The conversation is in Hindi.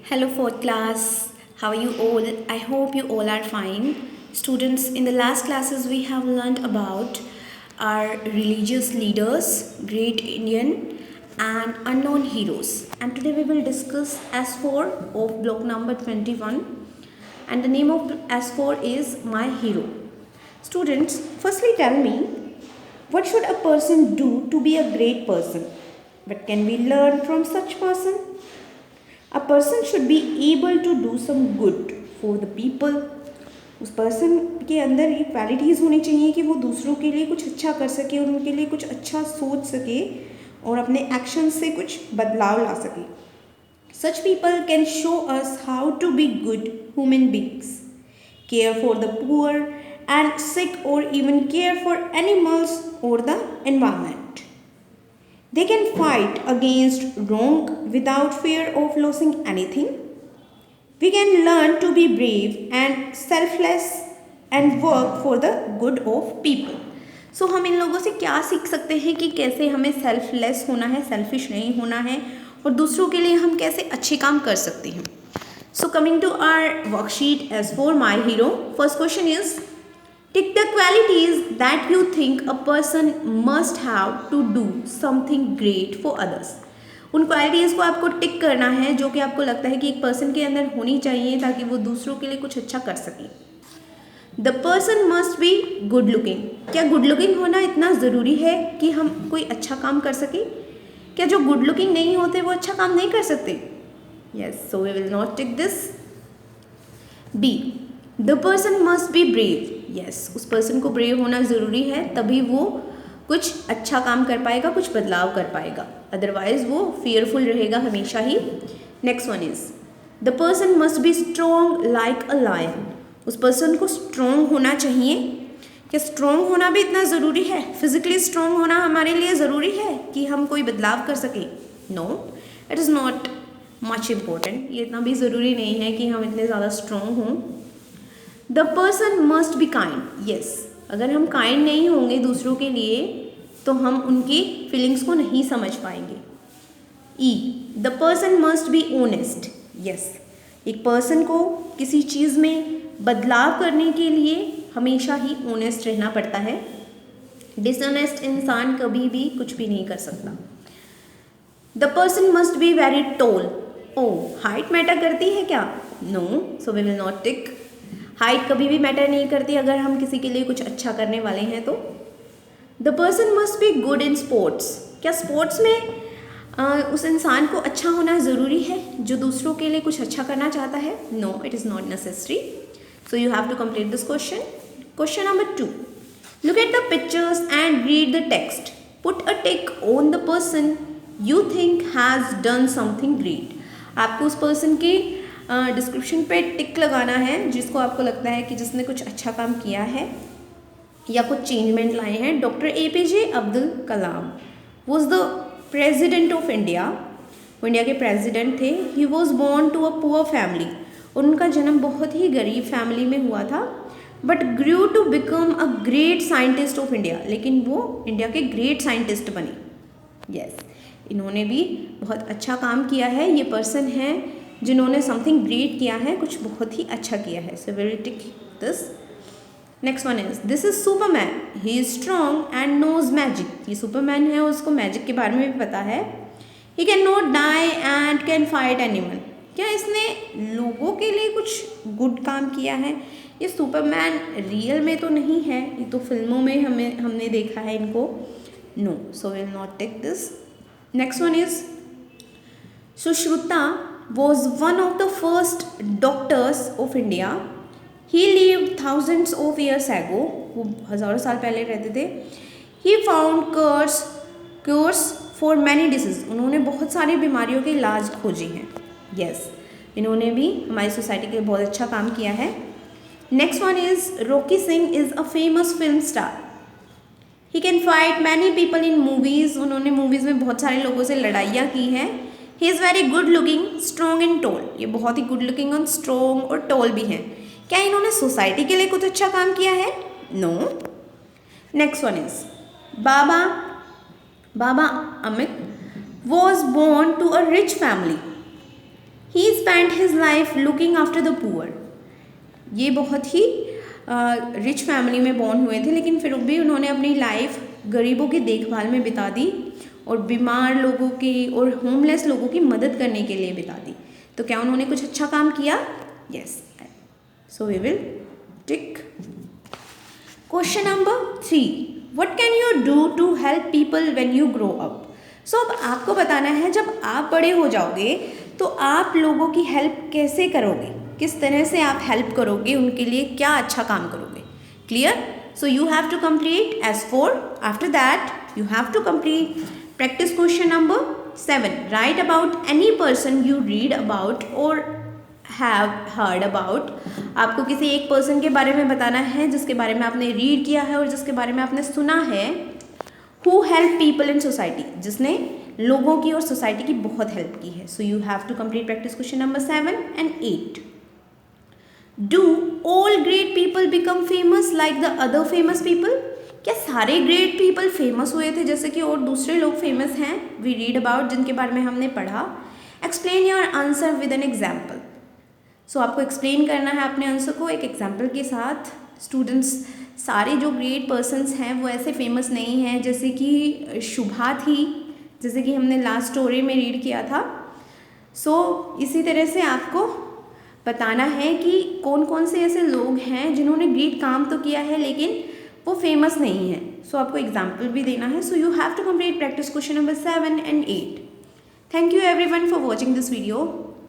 Hello, fourth class. How are you all? I hope you all are fine. Students, in the last classes, we have learned about our religious leaders, great Indian, and unknown heroes. And today we will discuss S4 of block number 21. And the name of S4 is My Hero. Students, firstly tell me, what should a person do to be a great person? What can we learn from such person? A person should be able to do some good for the people. उस पर्सन के अंदर ये क्वालिटीज़ होनी चाहिए कि वो दूसरों के लिए कुछ अच्छा कर सके और उनके लिए कुछ अच्छा सोच सके और अपने एक्शन से कुछ बदलाव ला सके. Such people can show us how to be good human beings, care for the poor and sick, or even care for animals or the environment. They can fight against wrong without fear of losing anything. We can learn to be brave and selfless and work for the good of people. So हम इन लोगों से क्या सीख सकते हैं कि कैसे हमें सेल्फलेस होना है, सेल्फिश नहीं होना है और दूसरों के लिए हम कैसे अच्छे काम कर सकते हैं. So coming to our worksheet as for My Hero, first question is, tick the qualities that you think a person must have to do something great for others. उन क्वालिटीज़ को आपको टिक करना है जो कि आपको लगता है कि एक पर्सन के अंदर होनी चाहिए ताकि वो दूसरों के लिए कुछ अच्छा कर सके. The person must be good looking. क्या गुड लुकिंग होना इतना ज़रूरी है कि हम कोई अच्छा काम कर सके? क्या जो गुड लुकिंग नहीं होते वो अच्छा काम नहीं कर सकते? Yes, so we will not tick this. B, the person must be brave. Yes, उस पर्सन को ब्रेव होना ज़रूरी है, तभी वो कुछ अच्छा काम कर पाएगा, कुछ बदलाव कर पाएगा. अदरवाइज वो फियरफुल रहेगा हमेशा ही. Next one is, the person must be strong like a lion. उस पर्सन को स्ट्रॉन्ग होना चाहिए. क्या स्ट्रॉन्ग होना भी इतना ज़रूरी है? फिजिकली स्ट्रॉन्ग होना हमारे लिए ज़रूरी है कि हम कोई बदलाव कर सकें? No, it is not much important. ये इतना भी ज़रूरी नहीं है कि हम इतने ज़्यादा स्ट्रॉन्ग हों. The person must be kind. Yes, अगर हम काइंड नहीं होंगे दूसरों के लिए तो हम उनकी फीलिंग्स को नहीं समझ पाएंगे. E, the person must be honest. Yes, एक पर्सन को किसी चीज़ में बदलाव करने के लिए हमेशा ही ऑनेस्ट रहना पड़ता है. डिसऑनेस्ट इंसान कभी भी कुछ भी नहीं कर सकता. The person must be very tall. Oh, height matter करती है क्या? No, so we will not tick. Height कभी भी मैटर नहीं करती अगर हम किसी के लिए कुछ अच्छा करने वाले हैं तो. The person must be good in sports. क्या स्पोर्ट्स में उस इंसान को अच्छा होना ज़रूरी है जो दूसरों के लिए कुछ अच्छा करना चाहता है? No, it is not necessary. So you have to complete this question. Question number 2, look at the pictures and read the text. Put a tick on the person you think has done something great. आपको उस पर्सन के डिस्क्रिप्शन पे टिक लगाना है जिसको आपको लगता है कि जिसने कुछ अच्छा काम किया है या कुछ चेंजमेंट लाए हैं. Doctor APJ Abdul Kalam was the president of India. वो इंडिया के प्रेजिडेंट थे. He was born to a poor family. उनका जन्म बहुत ही गरीब फैमिली में हुआ था. But grew to become a great scientist of India. लेकिन वो इंडिया के ग्रेट साइंटिस्ट बने. यस, इन्होंने भी बहुत अच्छा काम किया है. ये पर्सन हैं जिन्होंने समथिंग ग्रेट किया है, कुछ बहुत ही अच्छा किया है. So will tick this. Next one is, this is superman. He is strong and knows magic. ये सुपरमैन है, उसको मैजिक के बारे में भी पता है. He can not die and can fight anyone. क्या इसने लोगों के लिए कुछ गुड काम किया है? ये सुपरमैन रियल में तो नहीं है, ये तो फिल्मों में हमने देखा है इनको. No, so will not take this. Next one is, Sushruta was one of the first doctors of India. He lived thousands of years ago. वो हज़ारों साल पहले रहते थे. He found cures for many diseases. उन्होंने बहुत सारी बीमारियों के इलाज खोजे हैं. Yes, इन्होंने भी हमारी सोसाइटी के लिए बहुत अच्छा काम किया है. Next one is, Rocky Singh is a famous film star. He can fight many people in movies. उन्होंने मूवीज़ में बहुत सारे लोगों से लड़ाइयाँ की हैं. He is very good looking, strong and tall. ये बहुत ही गुड लुकिंग और स्ट्रॉन्ग और टॉल भी हैं. क्या इन्होंने सोसाइटी के लिए कुछ अच्छा काम किया है? No. Next one is, Baba Amit was born to a rich family. He spend spent his life looking after the poor. ये बहुत ही रिच फैमिली में बॉर्न हुए थे, लेकिन फिर भी उन्होंने अपनी लाइफ गरीबों की देखभाल में बिता दी और बीमार लोगों की और होमलेस लोगों की मदद करने के लिए बिता दी। तो क्या उन्होंने कुछ अच्छा काम किया? Yes. So we will tick. Question number 3, what can you do to help people when you grow up? So अब आपको बताना है जब आप बड़े हो जाओगे तो आप लोगों की हेल्प कैसे करोगे, किस तरह से आप हेल्प करोगे, उनके लिए क्या अच्छा काम करोगे। Clear? So you have to complete S4. After that you have to complete practice question number 7. Write about any person you read about और हैव हर्ड अबाउट। आपको किसी एक पर्सन के बारे में बताना है जिसके बारे में आपने रीड किया है और जिसके बारे में आपने सुना है। Who help people in society, जिसने लोगों की और सोसाइटी की बहुत हेल्प की है। So you have to complete practice question number 7 and 8. Do all great people become famous like the other famous people? क्या सारे ग्रेट पीपल फेमस हुए थे जैसे कि और दूसरे लोग फेमस हैं वी रीड अबाउट, जिनके बारे में हमने पढ़ा? Explain your answer with an example. So आपको एक्सप्लेन करना है अपने आंसर को एक एग्जाम्पल के साथ। स्टूडेंट्स, सारे जो ग्रेट पर्सन्स हैं वो ऐसे फेमस नहीं हैं जैसे कि शुभा थी, जैसे कि हमने लास्ट स्टोरी में रीड किया था। सो इसी तरह से आपको बताना है कि कौन कौन से ऐसे लोग हैं जिन्होंने ग्रेट काम तो किया है लेकिन वो फेमस नहीं है। सो आपको एग्जाम्पल भी देना है। So you have to complete practice question number 7 and 8. Thank you everyone for watching this video.